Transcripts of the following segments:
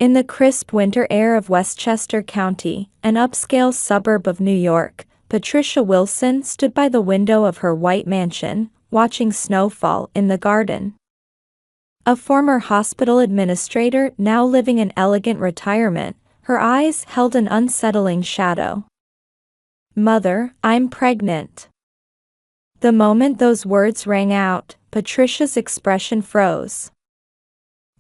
In the crisp winter air of Westchester County, an upscale suburb of New York, Patricia Wilson stood by the window of her white mansion, watching snow fall in the garden. A former hospital administrator now living in elegant retirement, her eyes held an unsettling shadow. "Mother, I'm pregnant." The moment those words rang out, Patricia's expression froze.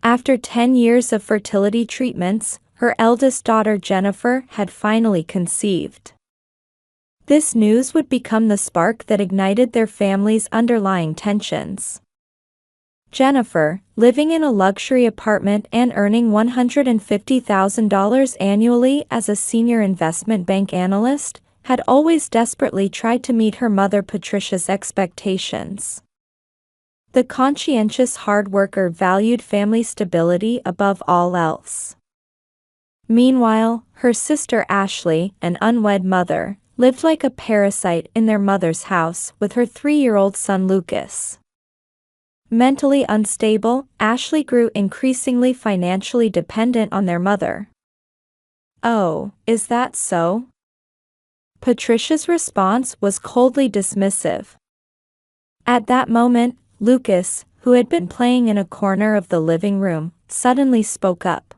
After 10 years of fertility treatments, her eldest daughter Jennifer had finally conceived. This news would become the spark that ignited their family's underlying tensions. Jennifer, living in a luxury apartment and earning $150,000 annually as a senior investment bank analyst, had always desperately tried to meet her mother Patricia's expectations. The conscientious hard worker valued family stability above all else. Meanwhile, her sister Ashley, an unwed mother, lived like a parasite in their mother's house with her 3-year-old son Lucas. Mentally unstable, Ashley grew increasingly financially dependent on their mother. "Oh, is that so?" Patricia's response was coldly dismissive. At that moment, Lucas, who had been playing in a corner of the living room, suddenly spoke up.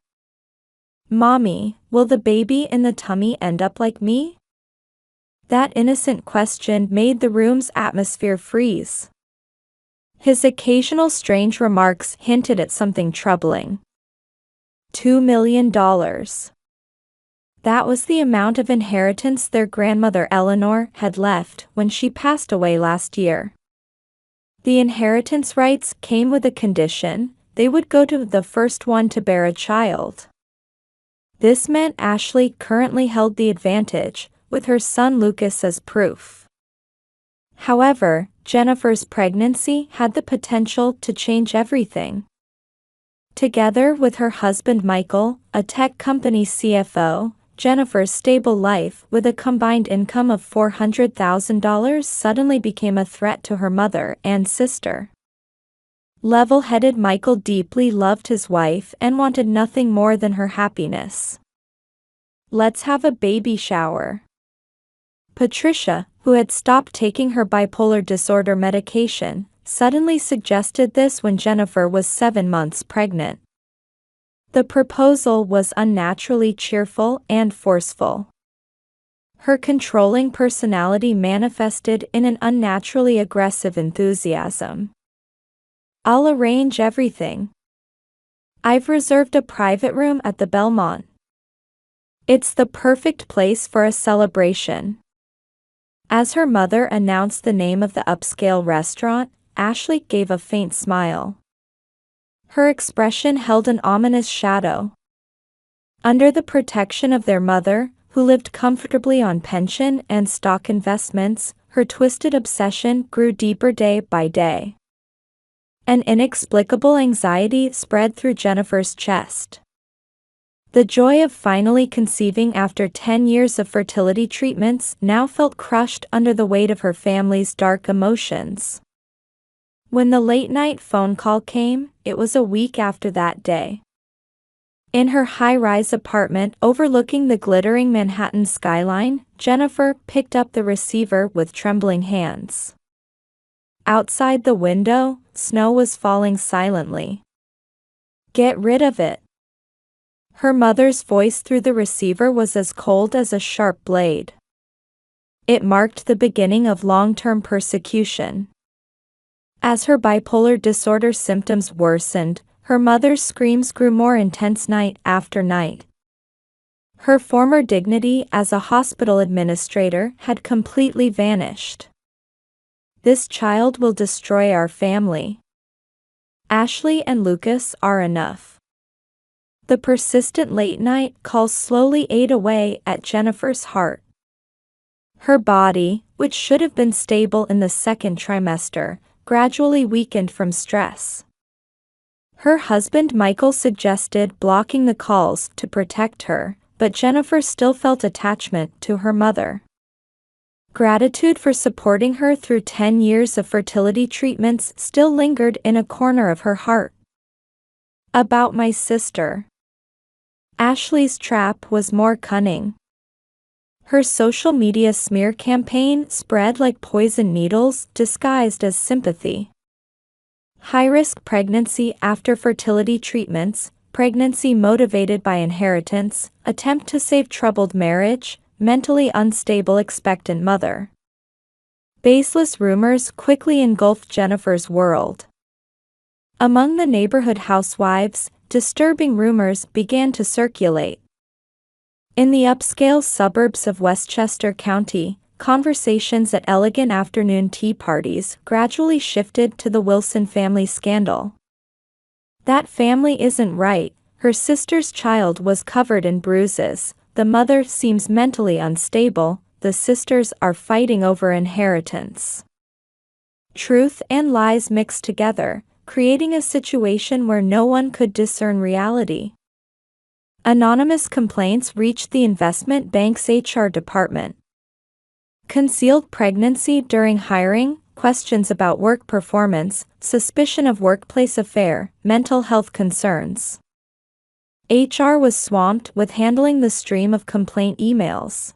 "Mommy, will the baby in the tummy end up like me?" That innocent question made the room's atmosphere freeze. His occasional strange remarks hinted at something troubling. $2 million. That was the amount of inheritance their grandmother Eleanor had left when she passed away last year. The inheritance rights came with a condition: they would go to the first one to bear a child. This meant Ashley currently held the advantage, with her son Lucas as proof. However, Jennifer's pregnancy had the potential to change everything. Together with her husband Michael, a tech company CFO, Jennifer's stable life with a combined income of $400,000 suddenly became a threat to her mother and sister. Level-headed Michael deeply loved his wife and wanted nothing more than her happiness. "Let's have a baby shower." Patricia, who had stopped taking her bipolar disorder medication, suddenly suggested this when Jennifer was 7 months pregnant. The proposal was unnaturally cheerful and forceful. Her controlling personality manifested in an unnaturally aggressive enthusiasm. "I'll arrange everything. I've reserved a private room at the Belmont. It's the perfect place for a celebration." As her mother announced the name of the upscale restaurant, Ashley gave a faint smile. Her expression held an ominous shadow. Under the protection of their mother, who lived comfortably on pension and stock investments, her twisted obsession grew deeper day by day. An inexplicable anxiety spread through Jennifer's chest. The joy of finally conceiving after 10 years of fertility treatments now felt crushed under the weight of her family's dark emotions. When the late-night phone call came, it was a week after that day. In her high-rise apartment overlooking the glittering Manhattan skyline, Jennifer picked up the receiver with trembling hands. Outside the window, snow was falling silently. "Get rid of it." Her mother's voice through the receiver was as cold as a sharp blade. It marked the beginning of long-term persecution. As her bipolar disorder symptoms worsened, her mother's screams grew more intense night after night. Her former dignity as a hospital administrator had completely vanished. "This child will destroy our family. Ashley and Lucas are enough." The persistent late-night calls slowly ate away at Jennifer's heart. Her body, which should have been stable in the second trimester, gradually weakened from stress. Her husband Michael suggested blocking the calls to protect her, but Jennifer still felt attachment to her mother. Gratitude for supporting her through 10 years of fertility treatments still lingered in a corner of her heart. "About my sister. Ashley's trap was more cunning. Her social media smear campaign spread like poison needles disguised as sympathy. High-risk pregnancy after fertility treatments, pregnancy motivated by inheritance, attempt to save troubled marriage, mentally unstable expectant mother. Baseless rumors quickly engulfed Jennifer's world. Among the neighborhood housewives, disturbing rumors began to circulate. In the upscale suburbs of Westchester County, conversations at elegant afternoon tea parties gradually shifted to the Wilson family scandal. That family isn't right, her sister's child was covered in bruises, the mother seems mentally unstable, the sisters are fighting over inheritance. Truth and lies mixed together, creating a situation where no one could discern reality. Anonymous complaints reached the investment bank's HR department. Concealed pregnancy during hiring, questions about work performance, suspicion of workplace affair, mental health concerns. HR was swamped with handling the stream of complaint emails.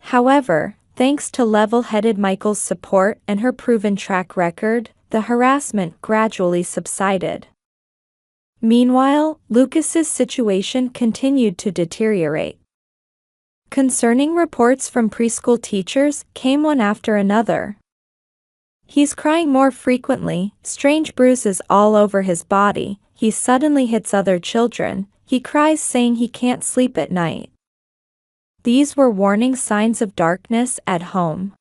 However, thanks to level-headed Michael's support and her proven track record, the harassment gradually subsided. Meanwhile, Lucas's situation continued to deteriorate. Concerning reports from preschool teachers came one after another. He's crying more frequently, strange bruises all over his body, he suddenly hits other children, he cries saying he can't sleep at night. These were warning signs of darkness at home.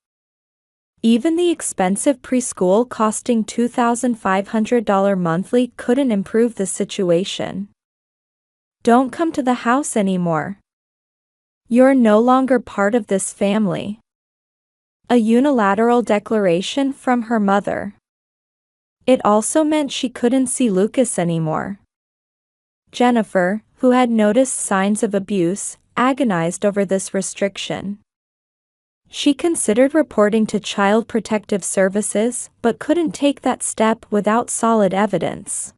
Even the expensive preschool costing $2,500 monthly couldn't improve the situation. Don't come to the house anymore. You're no longer part of this family. A unilateral declaration from her mother. It also meant she couldn't see Lucas anymore. Jennifer, who had noticed signs of abuse, agonized over this restriction. She considered reporting to Child Protective Services, but couldn't take that step without solid evidence.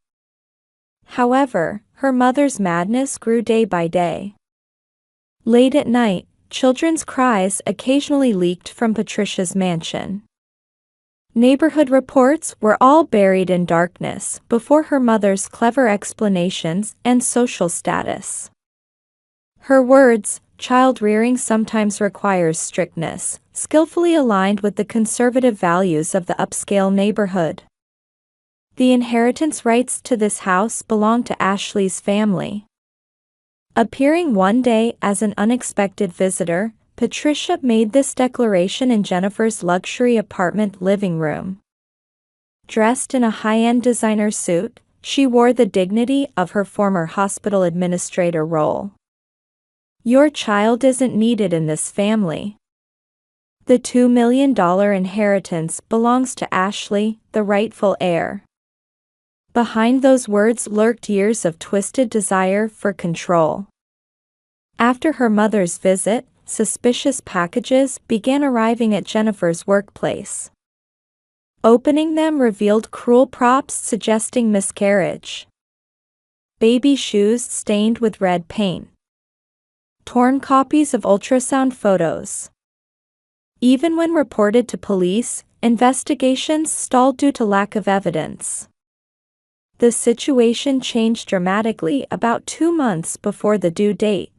However, her mother's madness grew day by day. Late at night, children's cries occasionally leaked from Patricia's mansion. Neighborhood reports were all buried in darkness before her mother's clever explanations and social status. Her words, "Child rearing sometimes requires strictness," skillfully aligned with the conservative values of the upscale neighborhood. The inheritance rights to this house belonged to Ashley's family. Appearing one day as an unexpected visitor, Patricia made this declaration in Jennifer's luxury apartment living room. Dressed in a high-end designer suit, she wore the dignity of her former hospital administrator role. Your child isn't needed in this family. The $2 million inheritance belongs to Ashley, the rightful heir. Behind those words lurked years of twisted desire for control. After her mother's visit, suspicious packages began arriving at Jennifer's workplace. Opening them revealed cruel props suggesting miscarriage. Baby shoes stained with red paint. Torn copies of ultrasound photos. Even when reported to police, investigations stalled due to lack of evidence. The situation changed dramatically about 2 months before the due date.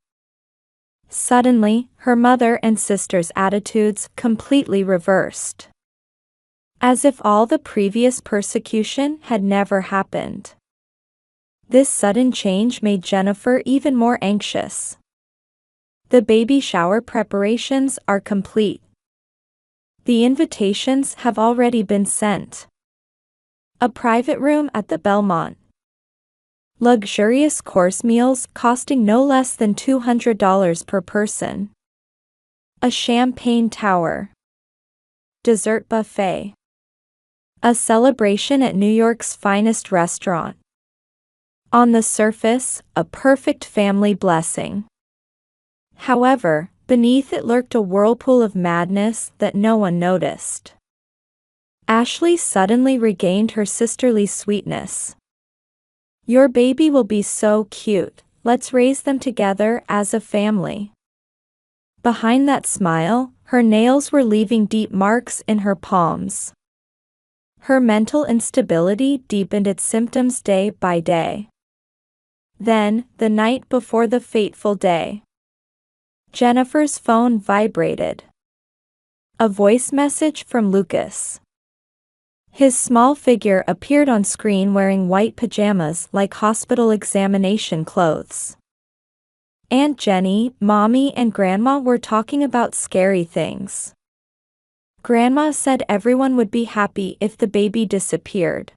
Suddenly, her mother and sister's attitudes completely reversed. As if all the previous persecution had never happened. This sudden change made Jennifer even more anxious. The baby shower preparations are complete. The invitations have already been sent. A private room at the Belmont. Luxurious course meals costing no less than $200 per person. A champagne tower. Dessert buffet. A celebration at New York's finest restaurant. On the surface, a perfect family blessing. However, beneath it lurked a whirlpool of madness that no one noticed. Ashley suddenly regained her sisterly sweetness. Your baby will be so cute, let's raise them together as a family. Behind that smile, her nails were leaving deep marks in her palms. Her mental instability deepened its symptoms day by day. Then, the night before the fateful day, Jennifer's phone vibrated. A voice message from Lucas. His small figure appeared on screen wearing white pajamas like hospital examination clothes. Aunt Jenny, Mommy, and Grandma were talking about scary things. Grandma said everyone would be happy if the baby disappeared.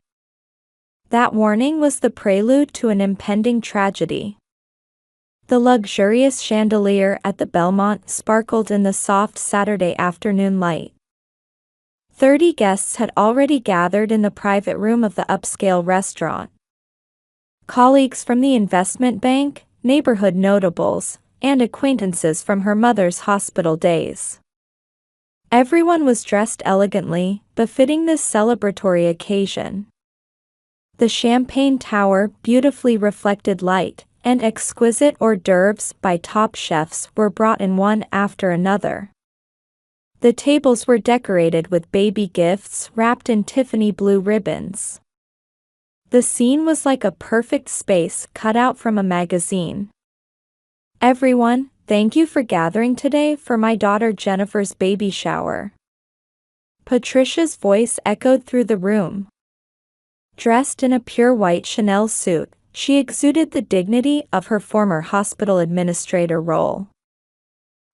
That warning was the prelude to an impending tragedy. The luxurious chandelier at the Belmont sparkled in the soft Saturday afternoon light. 30 guests had already gathered in the private room of the upscale restaurant. Colleagues from the investment bank, neighborhood notables, and acquaintances from her mother's hospital days. Everyone was dressed elegantly, befitting this celebratory occasion. The champagne tower beautifully reflected light, and exquisite hors d'oeuvres by top chefs were brought in one after another. The tables were decorated with baby gifts wrapped in Tiffany blue ribbons. The scene was like a perfect space cut out from a magazine. Everyone, thank you for gathering today for my daughter Jennifer's baby shower. Patricia's voice echoed through the room. Dressed in a pure white Chanel suit, she exuded the dignity of her former hospital administrator role.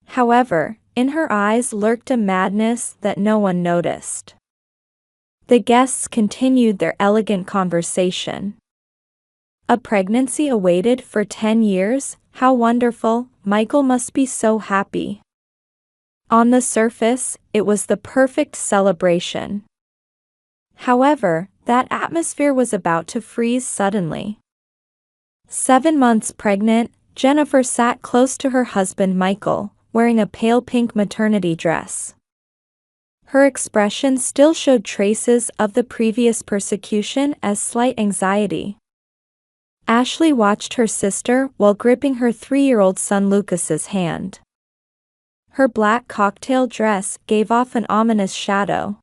However, in her eyes lurked a madness that no one noticed. The guests continued their elegant conversation. A pregnancy awaited for 10 years, how wonderful, Michael must be so happy. On the surface, it was the perfect celebration. However, that atmosphere was about to freeze suddenly. 7 months pregnant, Jennifer sat close to her husband Michael, wearing a pale pink maternity dress. Her expression still showed traces of the previous persecution as slight anxiety. Ashley watched her sister while gripping her 3-year-old son Lucas's hand. Her black cocktail dress gave off an ominous shadow.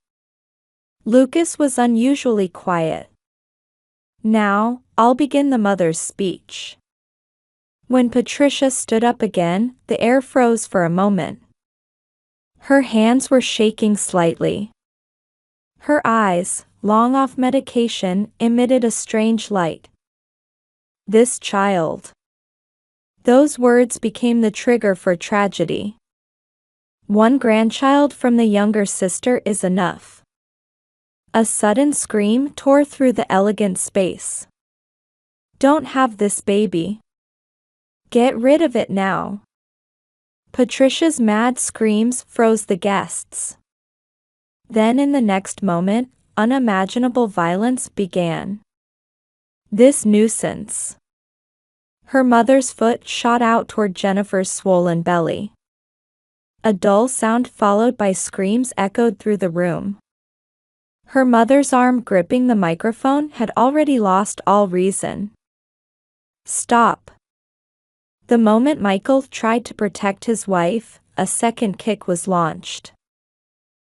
Lucas was unusually quiet. Now, I'll begin the mother's speech. When Patricia stood up again, the air froze for a moment. Her hands were shaking slightly. Her eyes, long off medication, emitted a strange light. This child. Those words became the trigger for tragedy. One grandchild from the younger sister is enough. A sudden scream tore through the elegant space. Don't have this baby. Get rid of it now. Patricia's mad screams froze the guests. Then in the next moment, unimaginable violence began. This nuisance. Her mother's foot shot out toward Jennifer's swollen belly. A dull sound followed by screams echoed through the room. Her mother's arm gripping the microphone had already lost all reason. Stop. The moment Michael tried to protect his wife, a second kick was launched.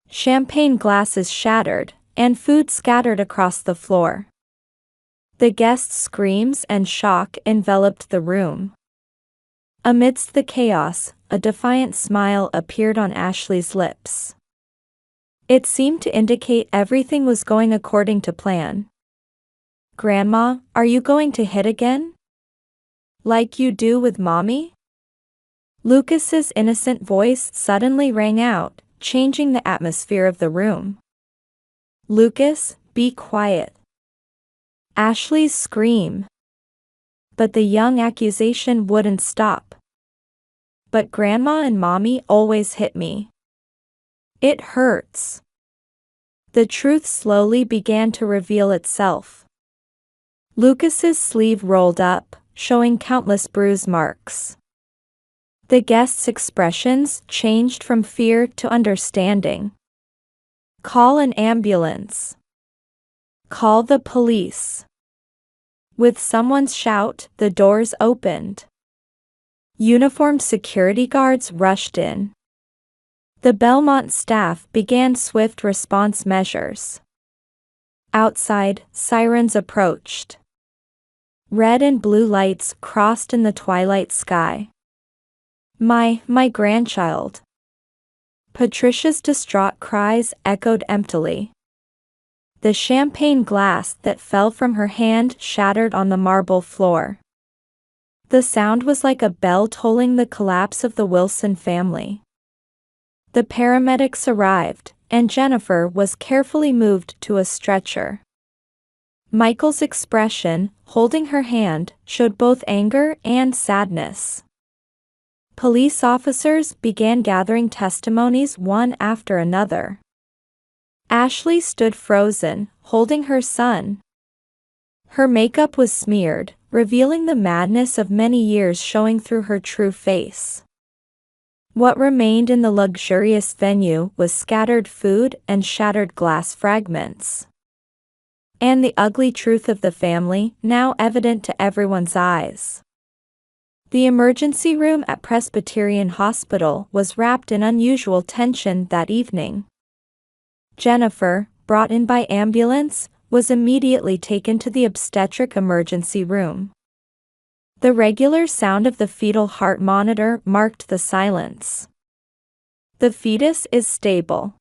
Champagne glasses shattered, and food scattered across the floor. The guests' screams and shock enveloped the room. Amidst the chaos, a defiant smile appeared on Ashley's lips. It seemed to indicate everything was going according to plan. Grandma, are you going to hit again? Like you do with Mommy? Lucas's innocent voice suddenly rang out, changing the atmosphere of the room. Lucas, be quiet. Ashley's scream. But the young accusation wouldn't stop. But Grandma and Mommy always hit me. It hurts. The truth slowly began to reveal itself. Lucas's sleeve rolled up, showing countless bruise marks. The guests' expressions changed from fear to understanding. Call an ambulance. Call the police. With someone's shout, the doors opened. Uniformed security guards rushed in. The Belmont staff began swift response measures. Outside, sirens approached. Red and blue lights crossed in the twilight sky. My grandchild. Patricia's distraught cries echoed emptily. The champagne glass that fell from her hand shattered on the marble floor. The sound was like a bell tolling the collapse of the Wilson family. The paramedics arrived, and Jennifer was carefully moved to a stretcher. Michael's expression, holding her hand, showed both anger and sadness. Police officers began gathering testimonies one after another. Ashley stood frozen, holding her son. Her makeup was smeared, revealing the madness of many years showing through her true face. What remained in the luxurious venue was scattered food and shattered glass fragments. And the ugly truth of the family, now evident to everyone's eyes. The emergency room at Presbyterian Hospital was wrapped in unusual tension that evening. Jennifer, brought in by ambulance, was immediately taken to the obstetric emergency room. The regular sound of the fetal heart monitor marked the silence. The fetus is stable.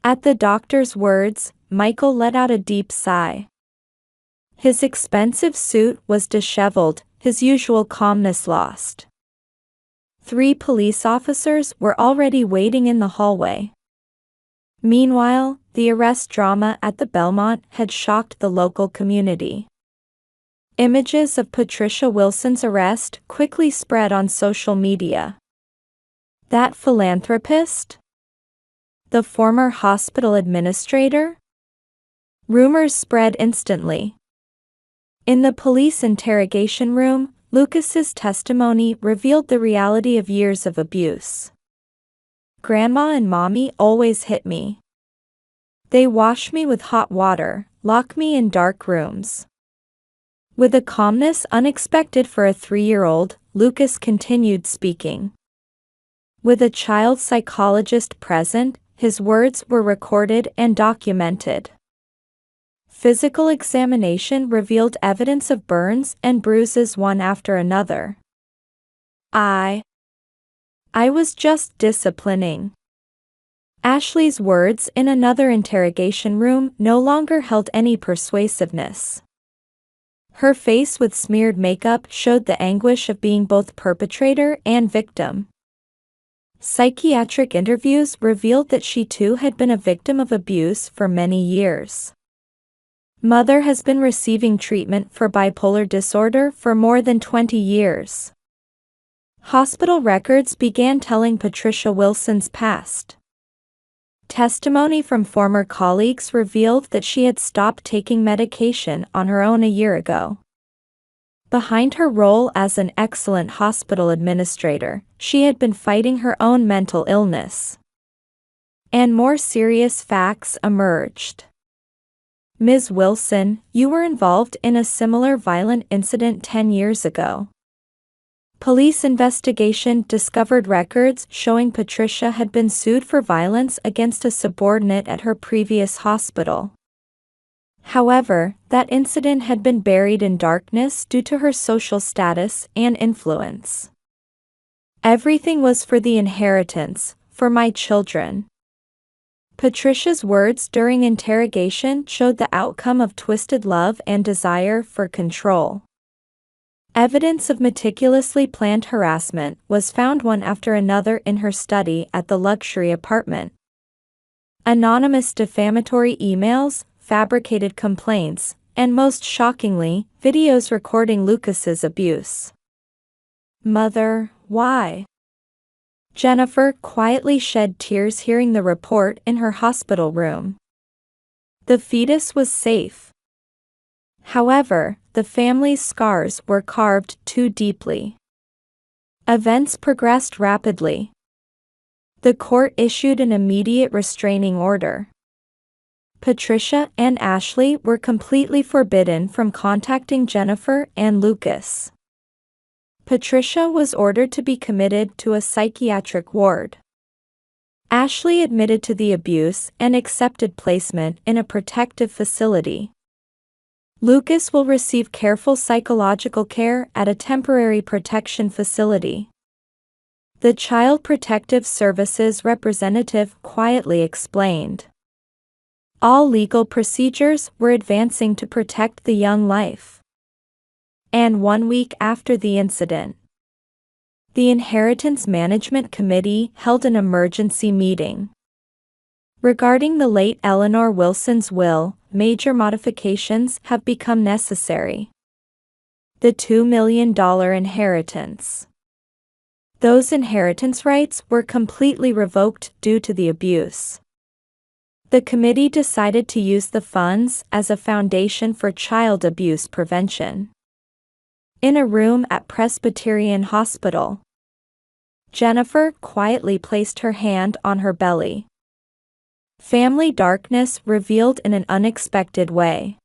At the doctor's words, Michael let out a deep sigh. His expensive suit was disheveled, his usual calmness lost. 3 police officers were already waiting in the hallway. Meanwhile, the arrest drama at the Belmont had shocked the local community. Images of Patricia Wilson's arrest quickly spread on social media. That philanthropist? The former hospital administrator? Rumors spread instantly. In the police interrogation room, Lucas's testimony revealed the reality of years of abuse. Grandma and Mommy always hit me. They wash me with hot water, lock me in dark rooms. With a calmness unexpected for a 3-year-old, Lucas continued speaking. With a child psychologist present, his words were recorded and documented. Physical examination revealed evidence of burns and bruises one after another. I was just disciplining. Ashley's words in another interrogation room no longer held any persuasiveness. Her face with smeared makeup showed the anguish of being both perpetrator and victim. Psychiatric interviews revealed that she too had been a victim of abuse for many years. Mother has been receiving treatment for bipolar disorder for more than 20 years. Hospital records began telling Patricia Wilson's past. Testimony from former colleagues revealed that she had stopped taking medication on her own a year ago. Behind her role as an excellent hospital administrator, she had been fighting her own mental illness. And more serious facts emerged. Ms. Wilson, you were involved in a similar violent incident 10 years ago. Police investigation discovered records showing Patricia had been sued for violence against a subordinate at her previous hospital. However, that incident had been buried in darkness due to her social status and influence. Everything was for the inheritance, for my children. Patricia's words during interrogation showed the outcome of twisted love and desire for control. Evidence of meticulously planned harassment was found one after another in her study at the luxury apartment. Anonymous defamatory emails, fabricated complaints, and most shockingly, videos recording Lucas's abuse. Mother, why? Jennifer quietly shed tears hearing the report in her hospital room. The fetus was safe. However, the family's scars were carved too deeply. Events progressed rapidly. The court issued an immediate restraining order. Patricia and Ashley were completely forbidden from contacting Jennifer and Lucas. Patricia was ordered to be committed to a psychiatric ward. Ashley admitted to the abuse and accepted placement in a protective facility. Lucas will receive careful psychological care at a temporary protection facility. The Child Protective Services representative quietly explained. All legal procedures were advancing to protect the young life. And 1 week after the incident, the Inheritance Management Committee held an emergency meeting. Regarding the late Eleanor Wilson's will, major modifications have become necessary. The $2 million inheritance. Those inheritance rights were completely revoked due to the abuse. The committee decided to use the funds as a foundation for child abuse prevention. In a room at Presbyterian Hospital, Jennifer quietly placed her hand on her belly. Family darkness revealed in an unexpected way.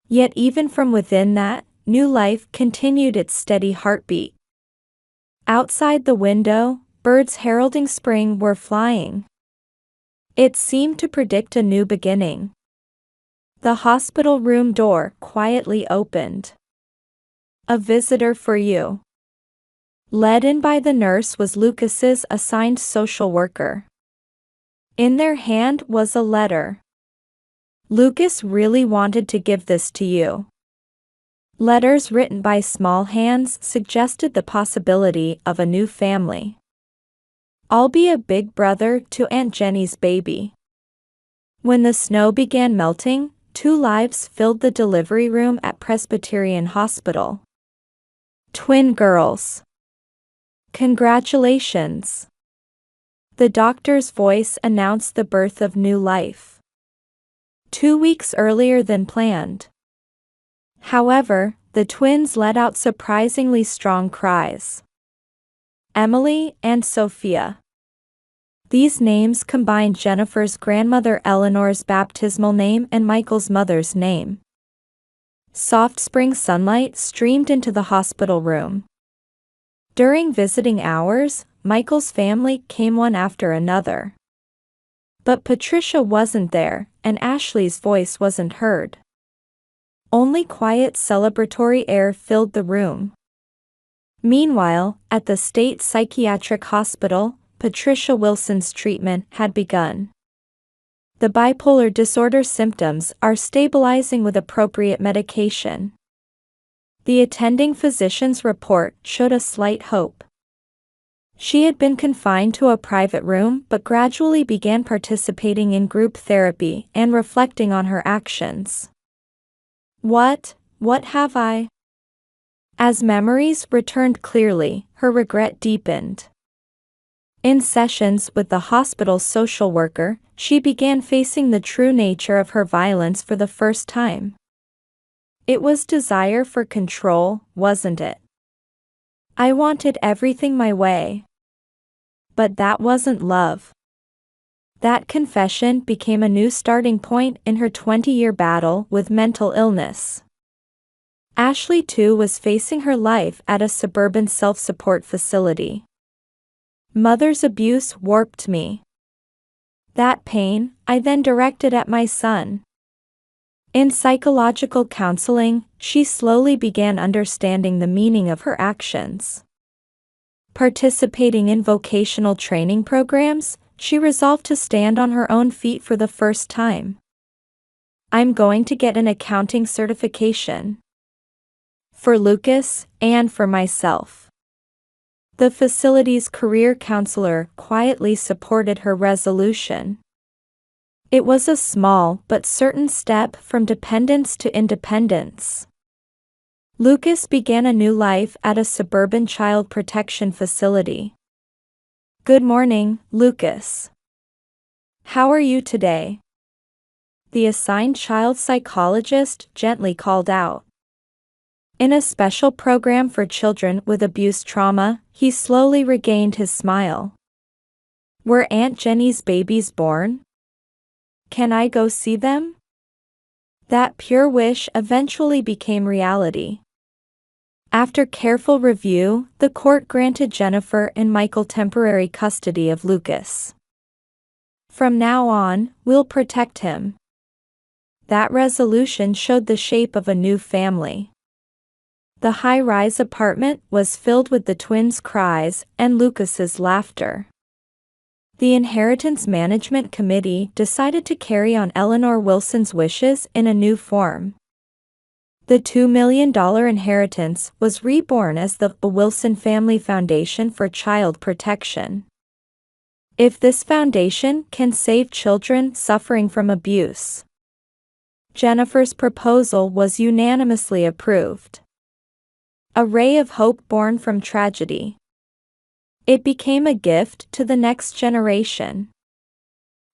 Yet even from within that, new life continued its steady heartbeat. Outside the window, birds heralding spring were flying. It seemed to predict a new beginning. The hospital room door quietly opened. A visitor for you. Led in by the nurse was Lucas's assigned social worker. In their hand was a letter. Lucas really wanted to give this to you. Letters written by small hands suggested the possibility of a new family. I'll be a big brother to Aunt Jenny's baby. When the snow began melting, 2 lives filled the delivery room at Presbyterian Hospital. Twin girls. Congratulations. The doctor's voice announced the birth of new life. 2 weeks earlier than planned. However, the twins let out surprisingly strong cries. Emily and Sophia. These names combined Jennifer's grandmother Eleanor's baptismal name and Michael's mother's name. Soft spring sunlight streamed into the hospital room. During visiting hours, Michael's family came one after another. But Patricia wasn't there, and Ashley's voice wasn't heard. Only quiet celebratory air filled the room. Meanwhile, at the state psychiatric hospital, Patricia Wilson's treatment had begun. The bipolar disorder symptoms are stabilizing with appropriate medication. The attending physician's report showed a slight hope. She had been confined to a private room but gradually began participating in group therapy and reflecting on her actions. What have I? As memories returned clearly, her regret deepened. In sessions with the hospital's social worker, she began facing the true nature of her violence for the first time. It was desire for control, wasn't it? I wanted everything my way. But that wasn't love. That confession became a new starting point in her 20-year battle with mental illness. Ashley too was facing her life at a suburban self-support facility. Mother's abuse warped me. That pain, I then directed at my son. In psychological counseling, she slowly began understanding the meaning of her actions. Participating in vocational training programs, she resolved to stand on her own feet for the first time. I'm going to get an accounting certification. For Lucas, and for myself. The facility's career counselor quietly supported her resolution. It was a small but certain step from dependence to independence. Lucas began a new life at a suburban child protection facility. Good morning, Lucas. How are you today? The assigned child psychologist gently called out. In a special program for children with abuse trauma, he slowly regained his smile. Were Aunt Jenny's babies born? Can I go see them?" That pure wish eventually became reality. After careful review, the court granted Jennifer and Michael temporary custody of Lucas. "From now on, we'll protect him." That resolution showed the shape of a new family. The high-rise apartment was filled with the twins' cries and Lucas's laughter. The Inheritance Management Committee decided to carry on Eleanor Wilson's wishes in a new form. The $2 million inheritance was reborn as the Wilson Family Foundation for Child Protection. If this foundation can save children suffering from abuse. Jennifer's proposal was unanimously approved. A ray of hope born from tragedy. It became a gift to the next generation.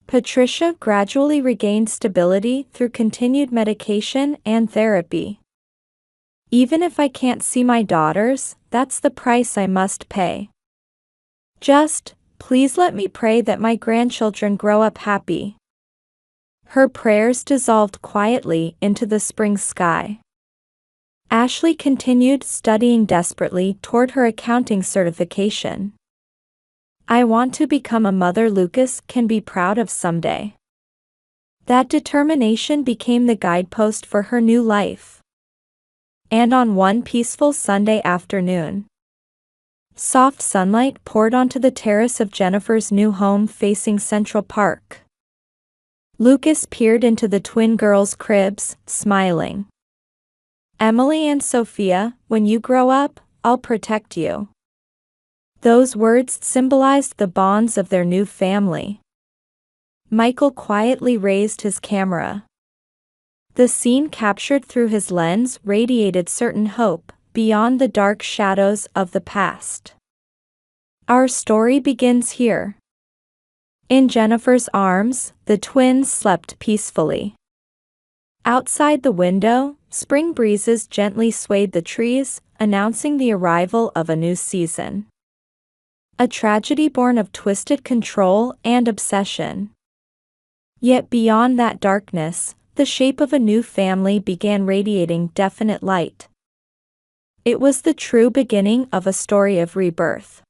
Patricia gradually regained stability through continued medication and therapy. "Even if I can't see my daughters, that's the price I must pay. Just, please let me pray that my grandchildren grow up happy." Her prayers dissolved quietly into the spring sky. Ashley continued studying desperately toward her accounting certification. "I want to become a mother Lucas can be proud of someday." That determination became the guidepost for her new life. And on one peaceful Sunday afternoon, soft sunlight poured onto the terrace of Jennifer's new home facing Central Park. Lucas peered into the twin girls' cribs, smiling. "Emily and Sophia, when you grow up, I'll protect you." Those words symbolized the bonds of their new family. Michael quietly raised his camera. The scene captured through his lens radiated certain hope, beyond the dark shadows of the past. Our story begins here. In Jennifer's arms, the twins slept peacefully. Outside the window, spring breezes gently swayed the trees, announcing the arrival of a new season. A tragedy born of twisted control and obsession. Yet beyond that darkness, the shape of a new family began radiating definite light. It was the true beginning of a story of rebirth.